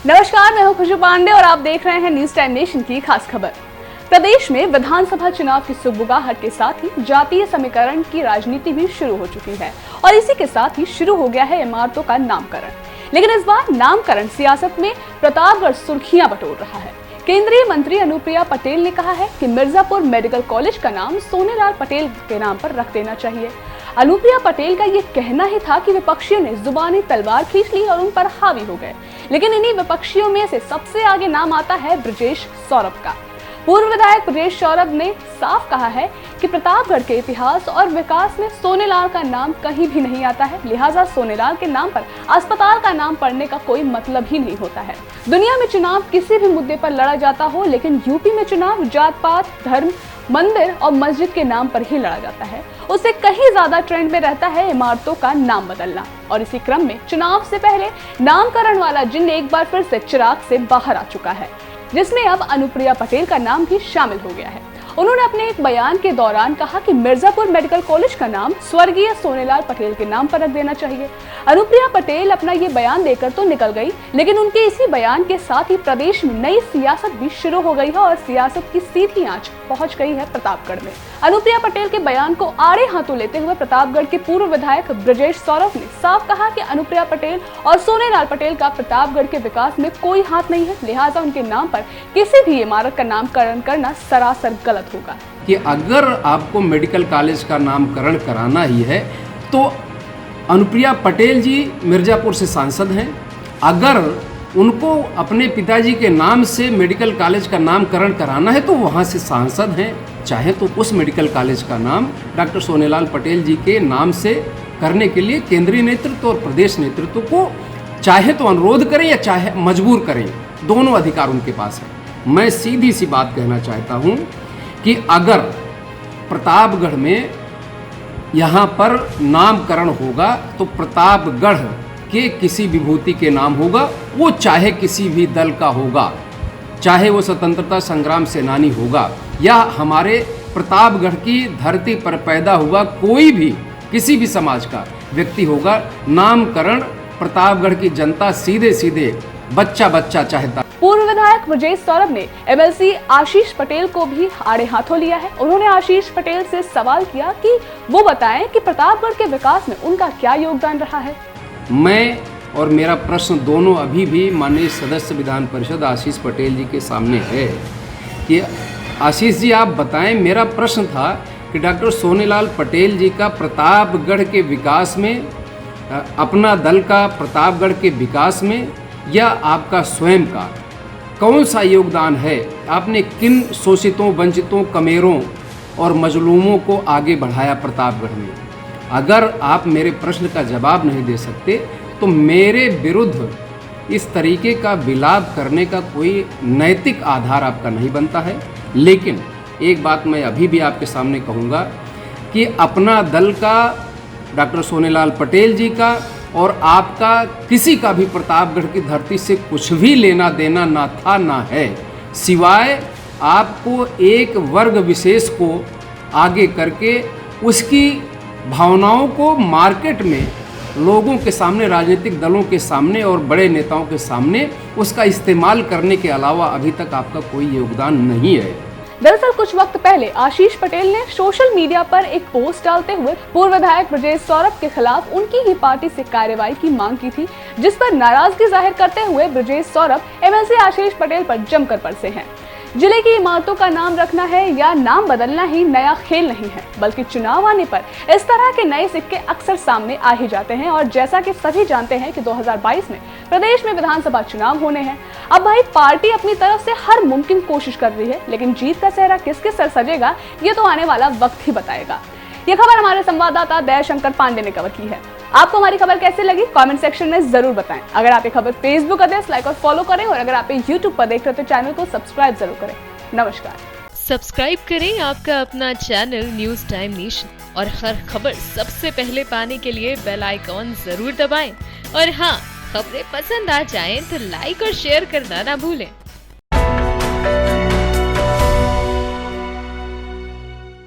नमस्कार, मैं हूं खुशबू पांडे और आप देख रहे हैं न्यूज टाइम नेशन की खास खबर। प्रदेश में विधानसभा चुनाव की सुगबुगाहट के साथ ही जातीय समीकरण की राजनीति भी शुरू हो चुकी है और इसी के साथ ही शुरू हो गया है इमारतों का नामकरण। लेकिन इस बार नामकरण सियासत में प्रतापगढ़ सुर्खियां बटोर रहा है। केंद्रीय मंत्री अनुप्रिया पटेल ने कहा है कि मिर्जापुर मेडिकल कॉलेज का नाम सोनेलाल पटेल के नाम पर रख देना चाहिए। अनुप्रिया पटेल का ये कहना ही था कि विपक्षियों ने जुबानी तलवार खींच ली और उन पर हावी हो गए। लेकिन इन्हीं विपक्षियों में से सबसे आगे नाम आता है ब्रजेश सौरभ का। पूर्व विधायक ब्रजेश सौरभ ने साफ कहा है कि प्रतापगढ़ के इतिहास और विकास में सोनेलाल का नाम कहीं भी नहीं आता है, लिहाजा सोनेलाल के नाम पर अस्पताल का नाम पड़ने का कोई मतलब ही नहीं होता है। दुनिया में चुनाव किसी भी मुद्दे पर लड़ा जाता हो, लेकिन यूपी में चुनाव जात पात, धर्म, मंदिर और मस्जिद के नाम पर ही लड़ा जाता है। उससे कहीं ज्यादा ट्रेंड में रहता है इमारतों का नाम बदलना। और इसी क्रम में चुनाव से पहले नामकरण वाला जिन्न एक बार फिर से चिराग से बाहर आ चुका है, जिसमें अब अनुप्रिया पटेल का नाम भी शामिल हो गया है। उन्होंने अपने एक बयान के दौरान कहा कि मिर्जापुर मेडिकल कॉलेज का नाम स्वर्गीय सोनेलाल पटेल के नाम पर रख देना चाहिए। अनुप्रिया पटेल अपना ये बयान देकर तो निकल गई, लेकिन उनके इसी बयान के साथ ही प्रदेश में नई सियासत भी शुरू हो गई है और सियासत की सीधी आंच पहुंच गई है प्रतापगढ़ में। अनुप्रिया पटेल के बयान को आड़े हाथों लेते हुए प्रतापगढ़ के पूर्व विधायक ब्रजेश सौरभ ने साफ कहा कि अनुप्रिया पटेल और सोनेलाल पटेल का प्रतापगढ़ के विकास में कोई हाथ नहीं है, लिहाजा उनके नाम पर किसी भी इमारत का नामकरण करना सरासर गलत होगा। कि अगर आपको मेडिकल कॉलेज का नामकरण कराना ही है तो अनुप्रिया पटेल जी मिर्जापुर से सांसद हैं। अगर उनको अपने पिताजी के नाम से मेडिकल कॉलेज का नामकरण कराना है तो वहाँ से सांसद हैं। चाहे तो उस मेडिकल कॉलेज का नाम डॉक्टर सोनेलाल पटेल जी के नाम से करने के लिए केंद्रीय नेतृत्व और प्रदेश नेतृत्व को चाहे तो अनुरोध करें या चाहे मजबूर करें, दोनों अधिकार उनके पास है। मैं सीधी सी बात कहना चाहता हूँ कि अगर प्रतापगढ़ में यहाँ पर नामकरण होगा तो प्रतापगढ़ के किसी विभूति के नाम होगा, वो चाहे किसी भी दल का होगा, चाहे वो स्वतंत्रता संग्राम सेनानी होगा या हमारे प्रतापगढ़ की धरती पर पैदा हुआ कोई भी किसी भी समाज का व्यक्ति होगा। नामकरण प्रतापगढ़ की जनता सीधे सीधे बच्चा बच्चा चाहता। पूर्व विधायक ब्रजेश सौरभ ने एमएलसी आशीष पटेल को भी आड़े हाथों लिया है। उन्होंने आशीष पटेल से सवाल किया कि वो बताएं कि प्रतापगढ़ के विकास में उनका क्या योगदान रहा है। मैं और मेरा प्रश्न दोनों अभी भी माननीय सदस्य विधान परिषद आशीष पटेल जी के सामने है कि आशीष जी आप बताएं। मेरा प्रश्न था कि डॉक्टर सोनेलाल पटेल जी का प्रतापगढ़ के विकास में, अपना दल का प्रतापगढ़ के विकास में या आपका स्वयं का कौन सा योगदान है? आपने किन शोषितों, वंचितों, कमेरों और मजलूमों को आगे बढ़ाया प्रतापगढ़ में? अगर आप मेरे प्रश्न का जवाब नहीं दे सकते तो मेरे विरुद्ध इस तरीके का विलाप करने का कोई नैतिक आधार आपका नहीं बनता है। लेकिन एक बात मैं अभी भी आपके सामने कहूँगा कि अपना दल का, डॉक्टर सोनेलाल पटेल जी का और आपका किसी का भी प्रतापगढ़ की धरती से कुछ भी लेना देना ना था ना है, सिवाय आपको एक वर्ग विशेष को आगे करके उसकी भावनाओं को मार्केट में लोगों के सामने, राजनीतिक दलों के सामने और बड़े नेताओं के सामने उसका इस्तेमाल करने के अलावा अभी तक आपका कोई योगदान नहीं है। दरअसल कुछ वक्त पहले आशीष पटेल ने सोशल मीडिया पर एक पोस्ट डालते हुए पूर्व विधायक ब्रजेश सौरभ के खिलाफ उनकी ही पार्टी से कार्रवाई की मांग की थी, जिस पर नाराजगी जाहिर करते हुए ब्रजेश सौरभ एमएलसी आशीष पटेल पर जमकर बरसे हैं। जिले की इमारतों का नाम रखना है या नाम बदलना ही नया खेल नहीं है, बल्कि चुनाव आने पर इस तरह के नए सिक्के अक्सर सामने आ ही जाते हैं। और जैसा कि सभी जानते हैं कि 2022 में प्रदेश में विधानसभा चुनाव होने हैं। अब भाई पार्टी अपनी तरफ से हर मुमकिन कोशिश कर रही है, लेकिन जीत का सेहरा किसके सर सजेगा ये तो आने वाला वक्त ही बताएगा। ये खबर हमारे संवाददाता दयाशंकर पांडे ने कवर की है। आपको हमारी खबर कैसे लगी कमेंट सेक्शन में जरूर बताएं। अगर आप ये खबर फेसबुक पर लाइक और फॉलो करें और अगर आप यूट्यूब पर देख रहे हो तो चैनल को सब्सक्राइब जरूर करें। नमस्कार। सब्सक्राइब करें आपका अपना चैनल न्यूज टाइम नेशन और हर खबर सबसे पहले पाने के लिए बेल आइकॉन जरूर दबाएं। और हाँ, खबरें पसंद आ जाएं तो लाइक और शेयर करना ना भूलें।